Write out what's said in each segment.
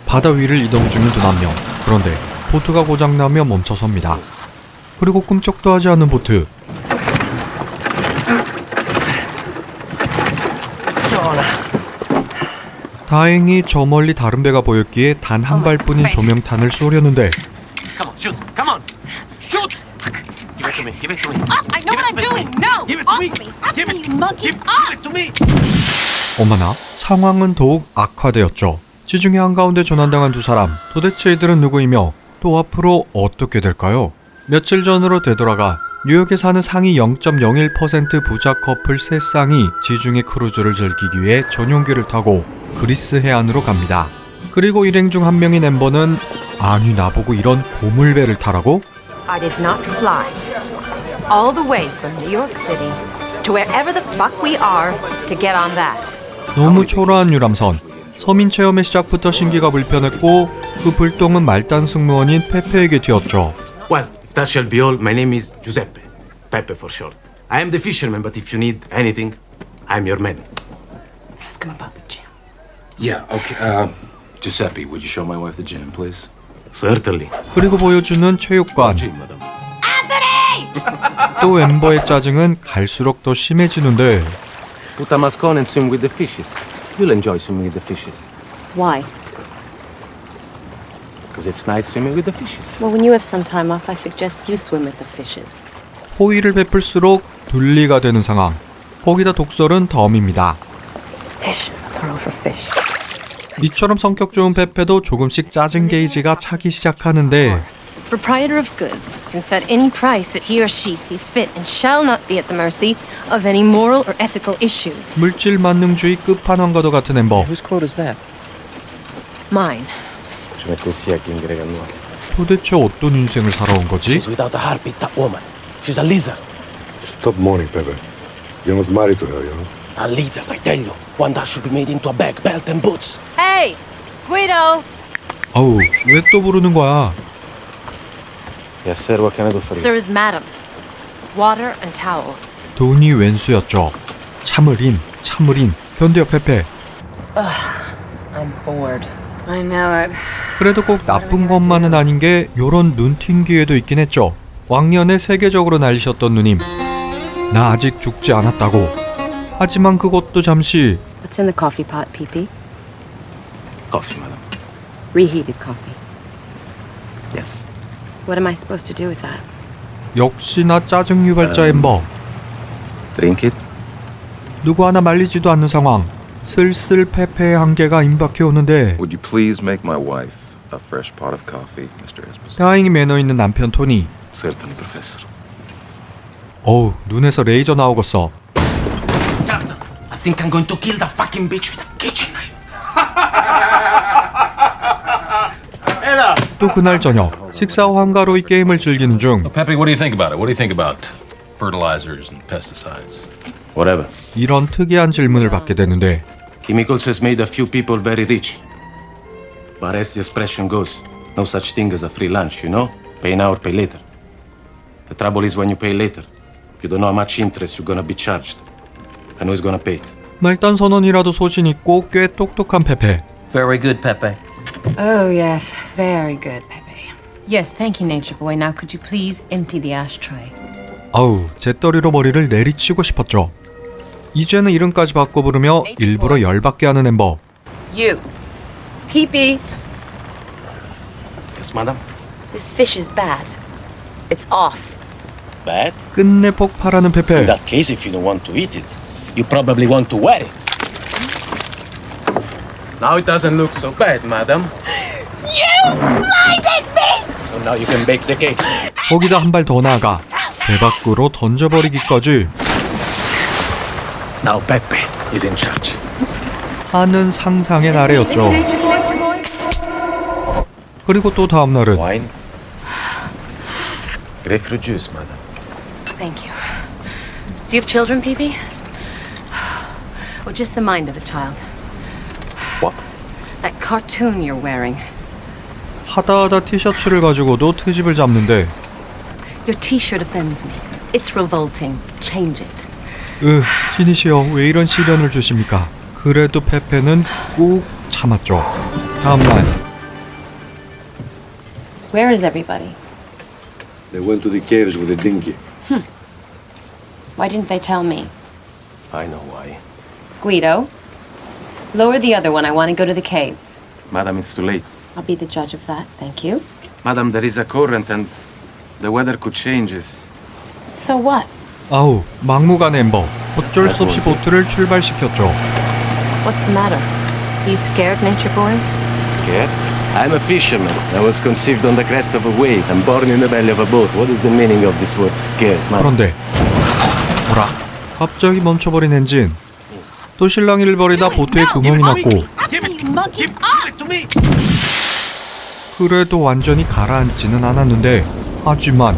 바다 위를 이동 중인 두 남녀. 그런데 보트가 고장나며 멈춰섭니다. 그리고 꿈쩍도 하지 않는 보트. 다행히 저 멀리 다른 배가 보였기에 단 한 발뿐인 조명탄을 쏘려는데 Come on, shoot! Come on! Shoot! Give it to me! Give it to me! I know what I'm doing. No, Give it to off me! me, off Give me, it! you monkey. Give it to me! 어머나, 상황은 더욱 악화되었죠. 지중해 한가운데 조난당한 두 사람, 도대체 이들은 누구이며 또 앞으로 어떻게 될까요? 며칠 전으로 되돌아가 뉴욕에 사는 상위 0.01% 부자 커플 세 쌍이 지중해 크루즈를 즐기기 위해 전용기를 타고 그리스 해안으로 갑니다. 그리고 일행 중 한 명인 엠버는 아니 나보고 이런 고물배를 타라고? I did not fly all the way from New York City to wherever the fuck we are to get on that. 너무 초라한 유람선. 서민 체험의 시작부터 신기가 불편했고 그 불똥은 말단 승무원인 페페에게 튀었죠. Well, if that shall be all, my name is Giuseppe. Pepe for short. I am the fisherman, but if you need anything, I'm your man. Ask him about the gym. Yeah, okay. Giuseppe, would you show my wife the gym, please? Certainly. 그리고 보여주는 체육관. Gym, madam. 또 엠버의 짜증은 갈수록 더 심해지는데 Put a mask on and swim with the fishes. You'll enjoy swimming with the fishes. Why? Because it's nice swimming with the fishes. Well, when you have some time off, I suggest you swim with the fishes. 호의를 베풀수록 둘리가 되는 상황. 거기다 독설은 덤입니다. Fish is the plural for fish. 이처럼 성격 좋은 페페도 조금씩 짜증 게이지가 차기 시작하는데 Proprietor of goods can set any price that he or she sees fit and shall not be at the mercy of any moral or ethical issues. 물질 만능주의 끝판왕과도 같은 엠버. Whose quote is that? Mine. Je mettessi a King Grega Noir. 도대체 어떤 인생을 살아온 거지? She's without a heartbeat, that woman. She's a lizard. Stop mourning, Pepe. You're not married to her, you know? A lizard, I tell you. One that should be made into a bag, belt and boots. Hey, Guido. 아우, 왜 또 부르는 거야? Yes, sir. What can I do for you? Sir is madam. Water and towel. 돈이 왼수였죠. 참을인, 견뎌 페페. I'm bored. I know it. 그래도 꼭 나쁜 것만은 아닌 게 요런 눈튄 기회도 있긴 했죠. 왕년에 세계적으로 날리셨던 누님. 나 아직 죽지 않았다고. 하지만 그것도 잠시. What's in the coffee pot, Pee-Pee? Coffee, madam. Reheated coffee. Yes. What am I supposed to do with that? 역시나 짜증 유발자 엠버. Drink it. 누구 하나 말리지도 않는 상황. 슬슬 페페의 한계가 임박해 오는데 Would you please make my wife a fresh pot of coffee, Mr. Esposito? 다행히 매너 있는 남편 토니. Certainly, professor. 어우, 눈에서 레이저 나오겠어. Captain, I think I'm going to kill the fucking bitch with a kitchen knife. Ella! 또 그날 저녁 식사 후 한가로이 게임을 즐기는 중 Pepe, what do you think about it? What do you think about fertilizers and pesticides? Whatever. 이런 특이한 질문을 받게 되는데 Chemicals has made a few people very rich. But as the expression goes, no such thing as a free lunch, you know? Pay now or pay later. The trouble is when you pay later, you don't know how much interest you're gonna be charged. And who's gonna pay it? 말단 선언이라도 소신 있고 꽤 똑똑한 페페. Very good, Pepe. Oh, yes. Very good, Pepe. Yes, thank you, Nature Boy. Now could you please empty the ashtray? 아우, 재떨이로 머리를 내리치고 싶었죠. 이제는 이름까지 바꿔 부르며 일부러 열받게 하는 엠버. You. Pee-Pee. Yes, madam? This fish is bad. It's off. Bad? 끝내 폭발하는 페페. In that case, if you don't want to eat it, you probably want to wear it. Now it doesn't look so bad, madam. You blinded me! So now you can bake the cakes. 거기다 한 발 더 나아가 배 밖으로 던져버리기까지 Now Pepe is in charge. 하는 상상의 나래였죠. 그리고 또 다음 날은 Wine? Grapefruit juice, madam. Thank you. Do you have children, Pee-Pee? Or just the mind of a child? What? That cartoon you're wearing. 하다하다 티셔츠를 가지고도 트집을 잡는데 Your t-shirt offends me. It's revolting. Change it. 신이시여 왜 이런 시련을 주십니까? 그래도 페페는 꾹 참았죠. 다음날 Where is everybody? They went to the caves with a dinghy. Why didn't they tell me? I know why. Guido, lower the other one. I want to go to the caves. Madam, it's too late. I'll be the judge of that. Thank you. Madam, there is a current and the weather could change. So what? 아우, 막무가내 엠버. 어쩔 수 없이 보트를 출발시켰죠. What's the matter? You scared, Nature Boy? Scared? I'm a fisherman. I was conceived on the crest of a wave and born in the belly of a boat. What is the meaning of this word scared, madam? 그런데 어라? 갑자기 멈춰버린 엔진. 또 실랑이를 벌이다 보트에 구멍이 났고 Monkey! 그래도 완전히 가라앉지는 않았는데 하지만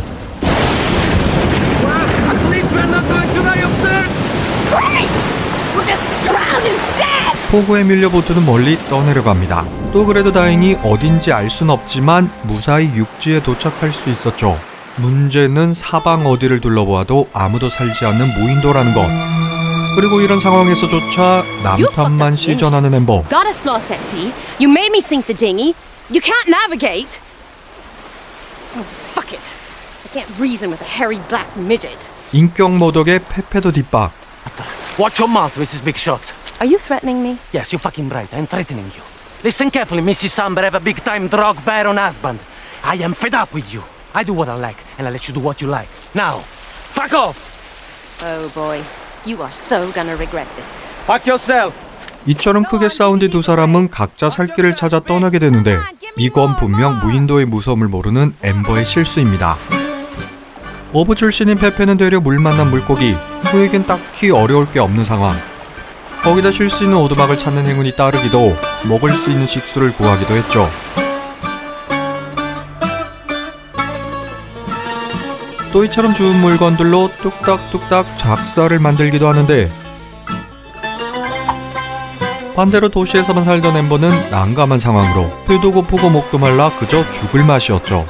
We'll just drown instead! 폭우에 밀려 보트는 멀리 떠내려갑니다. 또 그래도 다행히 어딘지 알 순 없지만 무사히 육지에 도착할 수 있었죠. 문제는 사방 어디를 둘러보아도 아무도 살지 않는 무인도라는 것. 그리고 이런 상황에서조차 남편만 시전하는 엠버. Got us lost at sea. You made me sink the dinghy. You can't navigate. Oh, fuck it. I can't reason with a hairy black midget. 인격 모독의 페페도 뒷박. Watch your mouth, Mrs. Big Shot. Are you threatening me? Yes, you're fucking right. I'm threatening you. Listen carefully, Mrs. Samber. I have a big-time drug baron husband. I am fed up with you. I do what I like, and I let you do what you like. Now, fuck off! Oh boy. You are so gonna regret this. Fuck yourself! 이처럼 크게 싸운 뒤 두 사람은 각자 살 길을 찾아 떠나게 되는데 이건 분명 무인도의 무서움을 모르는 엠버의 실수입니다. 어부 출신인 페페는 되려 물 만난 물고기, 그에겐 딱히 어려울 게 없는 상황. 거기다 쉴 수 있는 오두막을 찾는 행운이 따르기도 먹을 수 있는 식수를 구하기도 했죠. 또 이처럼 주운 물건들로 뚝딱뚝딱 작사를 만들기도 하는데 반대로 도시에서만 살던 엠버는 난감한 상황으로 배도 고프고 목도 말라 그저 죽을 맛이었죠.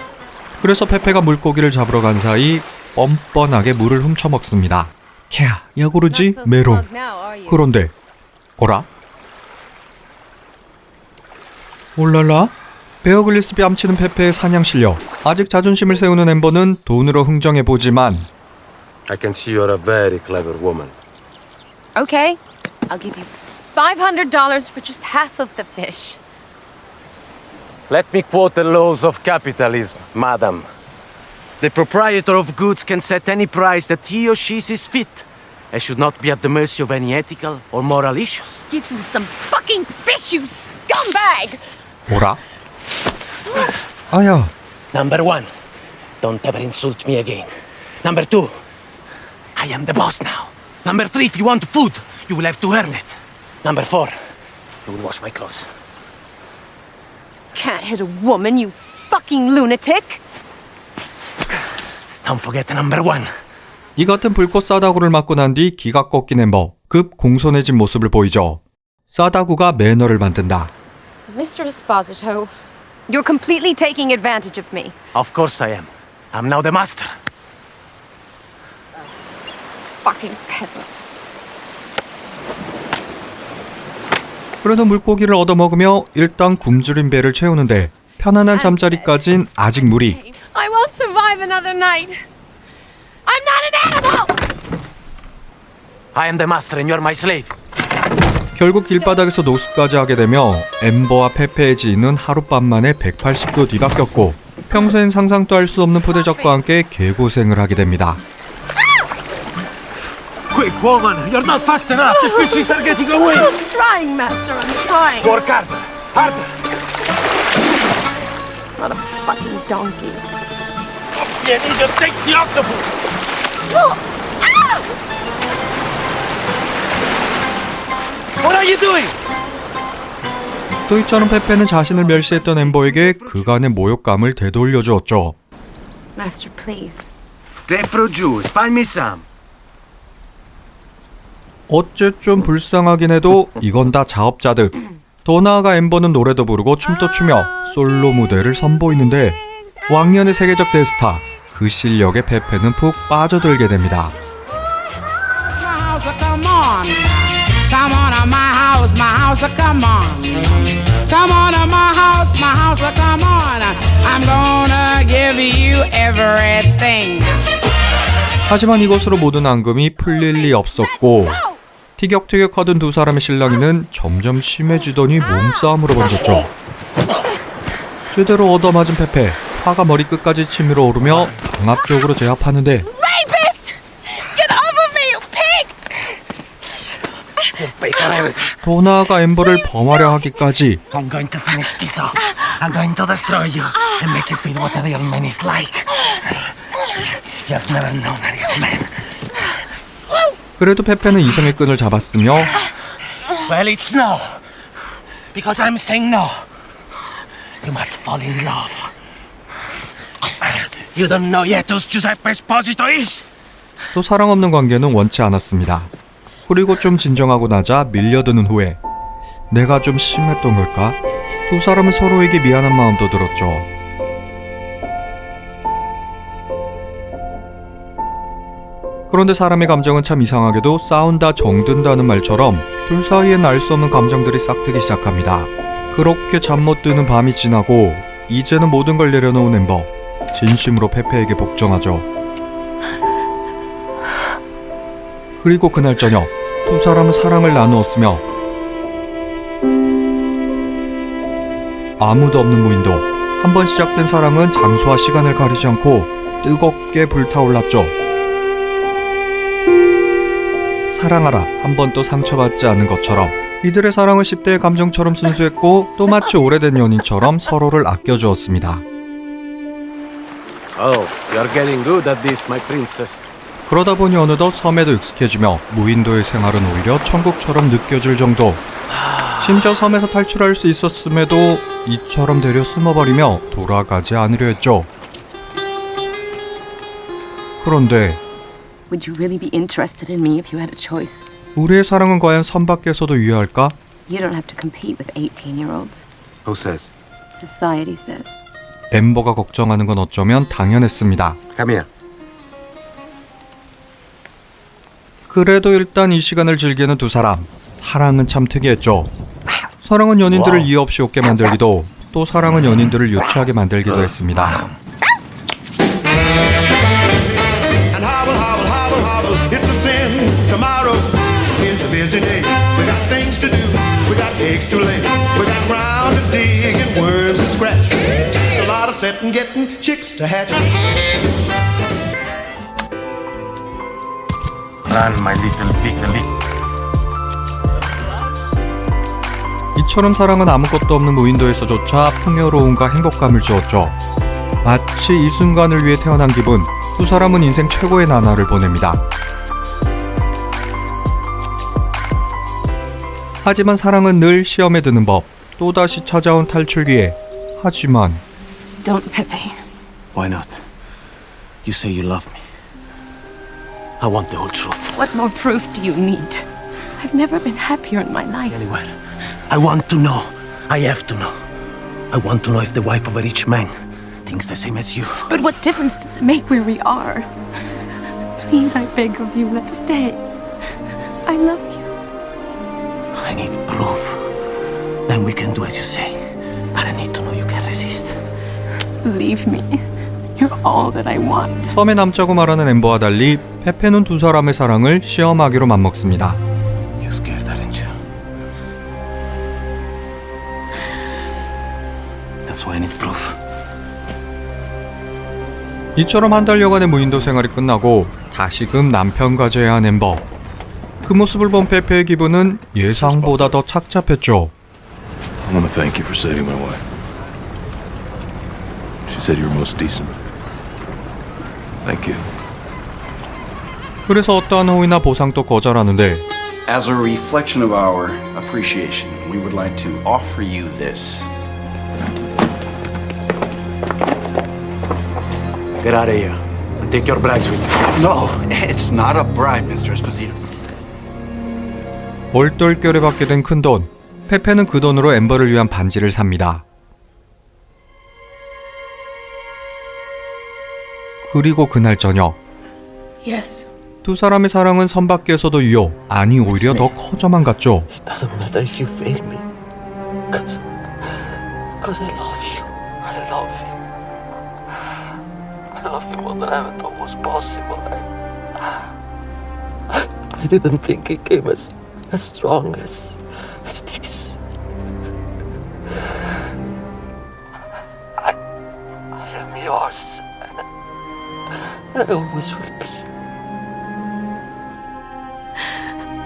그래서 페페가 물고기를 잡으러 간 사이 뻔뻔하게 물을 훔쳐먹습니다. 캬, 야구르지 메롱. 그런데 어라? 올랄라? 베어글리스 뺨치는 페페의 사냥 실력. 아직 자존심을 세우는 엠버는 돈으로 흥정해보지만 I can see you're a very clever woman. Okay. I'll give you $500 for just half of the fish. Let me quote the laws of capitalism, madam. The proprietor of goods can set any price that he or she sees fit, and should not be at the mercy of any ethical or moral issues. Give you some fucking fish, you scumbag! 뭐라? 아야, Number one, don't ever insult me again. Number two, I am the boss now. Number three, if you want food, you will have to earn it. Number four, you will wash my clothes. Can't hit a woman, you fucking lunatic! Don't forget number one. 이 같은 불꽃 싸다구를 맞고 난 뒤 기가 꺾인 엠버 급 공손해진 모습을 보이죠. 싸다구가 매너를 만든다. Mr. Esposito, you're completely taking advantage of me. Of course I am. I'm now the master. Fucking peasant. 그래도 물고기를 얻어먹으며 일단 굶주린 배를 채우는데 편안한 잠자리까진 아직 무리. I won't survive another night. I'm not an animal! I am the master and you're my slave. 결국 길바닥에서 노숙까지 하게 되며 엠버와 페페의 지인은 하룻밤 만에 180도 뒤바뀌었고 평생 상상도 할 수 없는 푸대접과 함께 개고생을 하게 됩니다. Quick, woman! You're not fast enough! The fishes are getting away! I'm trying, Master, I'm trying. Work harder! Harder! Not a fucking donkey. You need to take the octopus! What are you doing? 또 이처럼 페페는 자신을 멸시했던 엠버에게 그간의 모욕감을 되돌려주었죠. Master, please. Grapefruit juice, find me some. 어째 좀 불쌍하긴 해도 이건 다 자업자득. 더 나아가 엠버는 노래도 부르고 춤도 추며 솔로 무대를 선보이는데 왕년의 세계적 대스타, 그 실력에 페페는 푹 빠져들게 됩니다. Come on to my house, come on. Come on to my house, come on. I'm gonna you everything. 하지만 이것으로 모든 앙금이 풀릴 리 없었고 티격태격하던 두 사람의 실랑이는 점점 심해지더니 몸싸움으로 번졌죠. 제대로 얻어맞은 페페, 화가 머리끝까지 치밀어 오르며 강압적으로 제압하는데 Rapist! Get off of me, you pig! 더 나아가 엠버를 범하려 하기까지. I'm going to finish this off. I'm going to destroy you and make you feel what a real man is like. You've never known a real man. 그래도 페페는 이성의 끈을 잡았으며 Well, it's no. Because I'm saying no. You must fall in love. You don't know yet who Giuseppe Esposito is. 또 사랑 없는 관계는 원치 않았습니다. 그리고 좀 진정하고 나자 밀려드는 후에 내가 좀 심했던 걸까? 두 사람은 서로에게 미안한 마음도 들었죠. 그런데 사람의 감정은 참 이상하게도 싸운다 정든다는 말처럼 둘 사이엔 알 수 없는 감정들이 싹트기 시작합니다. 그렇게 잠 못 드는 밤이 지나고 이제는 모든 걸 내려놓은 엠버. 진심으로 페페에게 복종하죠. 그리고 그날 저녁 두 사람은 사랑을 나누었으며 아무도 없는 무인도. 한번 시작된 사랑은 장소와 시간을 가리지 않고 뜨겁게 불타올랐죠. 사랑하라 한 번도 상처받지 않은 것처럼 이들의 사랑은 10대의 감정처럼 순수했고 또 마치 오래된 연인처럼 서로를 아껴주었습니다. Oh, you're getting good at this, my princess. 그러다 보니 어느덧 섬에도 익숙해지며 무인도의 생활은 오히려 천국처럼 느껴질 정도. 심지어 섬에서 탈출할 수 있었음에도 이처럼 되려 숨어버리며 돌아가지 않으려 했죠. 그런데 Would you really be interested in me if you had a choice? 우리의 사랑은 과연 섬 밖에서도 유효할까? You don't have to compete with 18-year-olds. Who says? Society says. 엠버가 걱정하는 건 어쩌면 당연했습니다. Come here. 그래도 일단 이 시간을 즐기는 두 사람. 사랑은 참 특이했죠. 사랑은 연인들을 이유 없이 웃게 만들기도 또 사랑은 연인들을 유치하게 만들기도 했습니다. And hobble, hobble, hobble, hobble, it's a sin. Tomorrow is a busy day. We got things to do, we got eggs to lay, we got ground to dig and worms to scratch. Takes a lot of setting, getting chicks to hatch. Run, my little piglet. 이처럼 사랑은 아무것도 없는 무인도에서조차 풍요로움과 행복감을 주었죠. 마치 이 순간을 위해 태어난 기분. 두 사람은 인생 최고의 나날을 보냅니다. 하지만 사랑은 늘 시험에 드는 법. 또다시 찾아온 탈출기에. 하지만 Don't, Pepe. Why not? You say you love me. I want the whole truth. What more proof do you need? I've never been happier in my life. Anyway, I want to know. I have to know. I want to know if the wife of a rich man thinks the same as you. But what difference does it make where we are? Please, I beg of you, let's stay. I love you. I need proof. Then we can do as you say. But I need to know you can resist. Believe me, you're all that I want. 섬에 남자고 말하는 엠버와 달리 페페는 두 사람의 사랑을 시험하기로 맘먹습니다. You're scared, aren't you? That's why I need proof. 이처럼 한 달여간의 무인도 생활이 끝나고 다시금 남편과 재회한 엠버. 그 모습을 본 페페의 기분은 예상보다 더 착잡했죠. I want to thank you for saving my wife. She said you were most decent. Thank you. 그래서 어떠한 호의나 보상도 거절하는데 As a reflection of our appreciation, we would like to offer you this. Get out of here and take your bribes with you. No, it's not a bribe, Mr. Esposito. 얼떨결에 받게 된 큰돈. 페페는 그 돈으로 엠버를 위한 반지를 삽니다. 그리고 그날 저녁 Yes. 두 사람의 사랑은 섬 밖에서도 유효, 아니 오히려 더 커져만 갔죠. It doesn't matter if you fail me. Cause I love you. I love you. love you more than I ever thought was possible. I didn't think it came as strong as this. I am yours. And I always will be.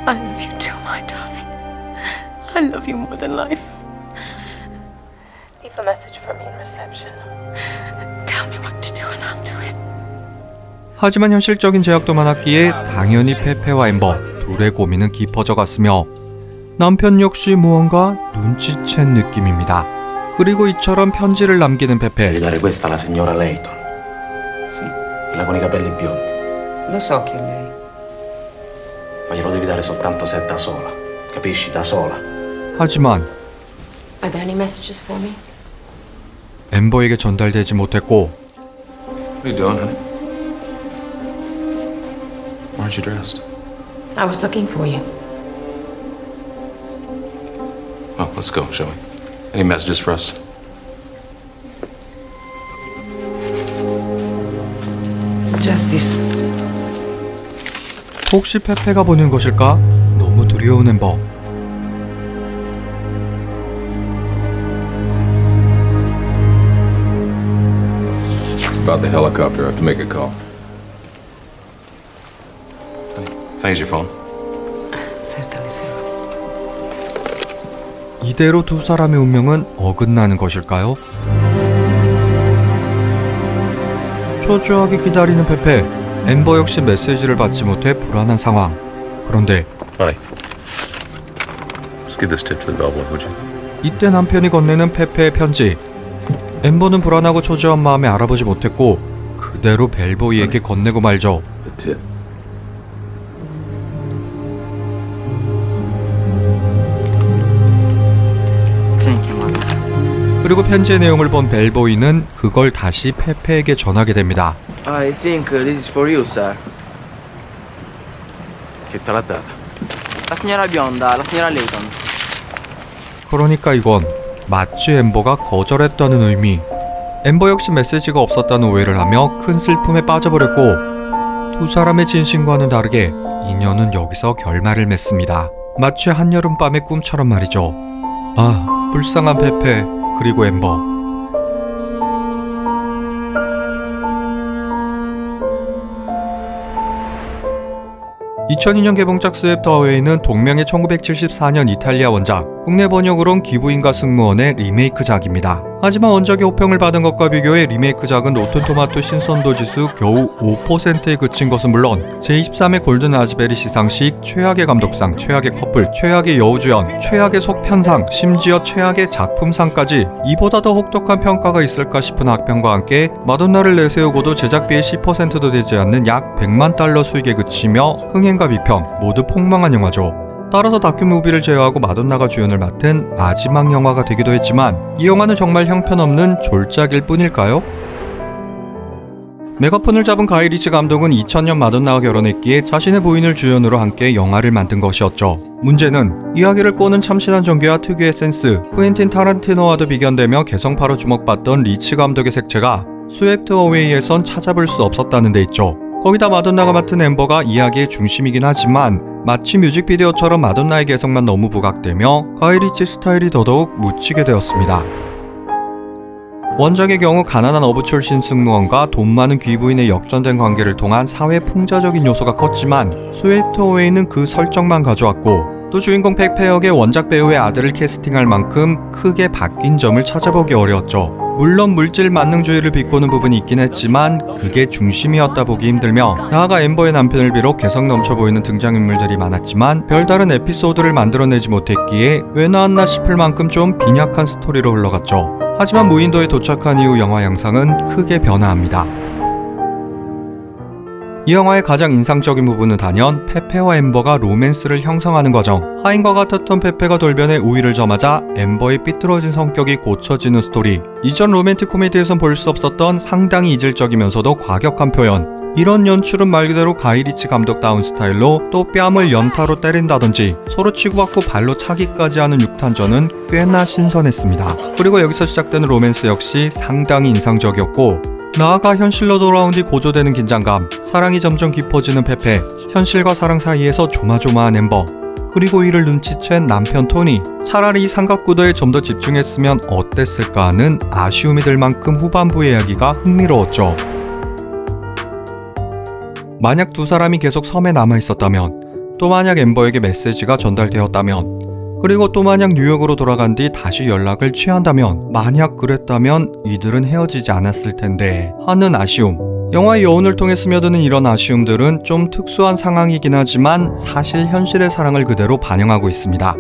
I love you too, my darling. I love you more than life. Leave a message for me in reception. Tell me what to do and I'll do it. 하지만 현실적인 제약도 많았기에 당연히 페페와 엠버 둘의 고민은 깊어져 갔으며 남편 역시 무언가 눈치챈 느낌입니다. 그리고 이처럼 편지를 남기는 Devi 페페. dare questa alla signora Layton. Sì, Quella con i capelli biondi. lo so che è lei. Ma glielo devi dare soltanto se è da sola. Capisci? Da sola. 하지만 Are there any messages for me? 엠버에게 전달되지 못했고 What are you doing, honey? Why aren't you dressed? I was looking for you. Well, let's go, shall we? Any messages for us? Just this. 혹시 페페가 보낸 것일까? 너무 두려운 엠버. It's about the helicopter. I have to make a call. Honey, can I use your phone? Certainly, sir. 이대로 두 사람의 운명은 어긋나는 것일까요? 초조하게 기다리는 페페. 엠버 역시 메시지를 받지 못해 불안한 상황. 그런데 Honey, just give this tip to the bellboy, would you? 이때 남편이 건네는 페페의 편지. 엠버는 불안하고 초조한 마음에 알아보지 못했고 그대로 벨보이에게 건네고 말죠. The tip. Thank you, mother. 그리고 편지의 내용을 본 벨보이는 그걸 다시 페페에게 전하게 됩니다. I think this is for you, sir. Chi te l'ha data? La signora bionda, la signora Layton. 그러니까 이건 마치 엠버가 거절했다는 의미. 엠버 역시 메시지가 없었다는 오해를 하며 큰 슬픔에 빠져버렸고 두 사람의 진심과는 다르게 인연은 여기서 결말을 맺습니다. 마치 한여름밤의 꿈처럼 말이죠. 아, 불쌍한 페페 그리고 엠버. 2002년 개봉작 스왑 더 어웨이는 동명의 1974년 이탈리아 원작, 국내 번역으론 기부인과 승무원의 리메이크작입니다. 하지만 원작이 호평을 받은 것과 비교해 리메이크작은 로튼토마토 신선도 지수 겨우 5%에 그친 것은 물론 제23회 골든 라즈베리 시상식 최악의 감독상, 최악의 커플, 최악의 여우주연, 최악의 속편상, 심지어 최악의 작품상까지 이보다 더 혹독한 평가가 있을까 싶은 악평과 함께 마돈나를 내세우고도 제작비의 10%도 되지 않는 약 100만 달러 수익에 그치며 흥행과 비평 모두 폭망한 영화죠. 따라서 다큐무비를 제외하고 마돈나가 주연을 맡은 마지막 영화가 되기도 했지만 이 영화는 정말 형편없는 졸작일 뿐일까요? 메가폰을 잡은 가이 리치 감독은 2000년 마돈나와 결혼했기에 자신의 부인을 주연으로 함께 영화를 만든 것이었죠. 문제는 이야기를 꼬는 참신한 전개와 특유의 센스, 쿠엔틴 타란티노와도 비견되며 개성파로 주목받던 리치 감독의 색채가 스왑 더 어웨이에선 찾아볼 수 없었다는 데 있죠. 거기다 마돈나가 맡은 엠버가 이야기의 중심이긴 하지만 마치 뮤직비디오처럼 마돈나의 개성만 너무 부각되며 가이 리치 스타일이 더더욱 묻히게 되었습니다. 원작의 경우 가난한 어부 출신 승무원과 돈 많은 귀부인의 역전된 관계를 통한 사회 풍자적인 요소가 컸지만 스왑 더 어웨이는 그 설정만 가져왔고 또 주인공 페페 역의 원작 배우의 아들을 캐스팅할 만큼 크게 바뀐 점을 찾아보기 어려웠죠. 물론 물질 만능주의를 비꼬는 부분이 있긴 했지만 그게 중심이었다 보기 힘들며 나아가 엠버의 남편을 비롯 개성 넘쳐 보이는 등장인물들이 많았지만 별다른 에피소드를 만들어내지 못했기에 왜 나왔나 싶을 만큼 좀 빈약한 스토리로 흘러갔죠. 하지만 무인도에 도착한 이후 영화 양상은 크게 변화합니다. 이 영화의 가장 인상적인 부분은 단연 페페와 엠버가 로맨스를 형성하는 과정. 하인과 같았던 페페가 돌변해 우위를 점하자 엠버의 삐뚤어진 성격이 고쳐지는 스토리. 이전 로맨틱 코미디에선 볼 수 없었던 상당히 이질적이면서도 과격한 표현. 이런 연출은 말 그대로 가이 리치 감독다운 스타일로 또 뺨을 연타로 때린다든지 서로 치고받고 발로 차기까지 하는 육탄전은 꽤나 신선했습니다. 그리고 여기서 시작되는 로맨스 역시 상당히 인상적이었고 나아가 현실로 돌아온 뒤 고조되는 긴장감, 사랑이 점점 깊어지는 페페, 현실과 사랑 사이에서 조마조마한 엠버, 그리고 이를 눈치챈 남편 토니. 차라리 이 삼각구도에 좀 더 집중했으면 어땠을까 하는 아쉬움이 들 만큼 후반부의 이야기가 흥미로웠죠. 만약 두 사람이 계속 섬에 남아있었다면, 또 만약 엠버에게 메시지가 전달되었다면, 그리고 또 만약 뉴욕으로 돌아간 뒤 다시 연락을 취한다면, 만약 그랬다면 이들은 헤어지지 않았을 텐데 하는 아쉬움. 영화의 여운을 통해 스며드는 이런 아쉬움들은 좀 특수한 상황이긴 하지만 사실 현실의 사랑을 그대로 반영하고 있습니다.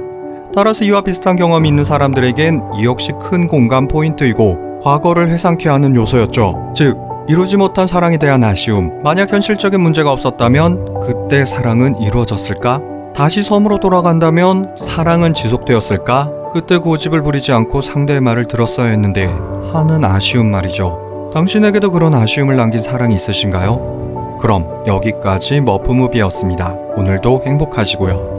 따라서 이와 비슷한 경험이 있는 사람들에겐 이 역시 큰 공감 포인트이고 과거를 회상케 하는 요소였죠. 즉, 이루지 못한 사랑에 대한 아쉬움. 만약 현실적인 문제가 없었다면 그때 사랑은 이루어졌을까? 다시 섬으로 돌아간다면 사랑은 지속되었을까? 그때 고집을 부리지 않고 상대의 말을 들었어야 했는데 하는 아쉬움 말이죠. 당신에게도 그런 아쉬움을 남긴 사랑이 있으신가요? 그럼 여기까지 머프무비였습니다. 오늘도 행복하시고요.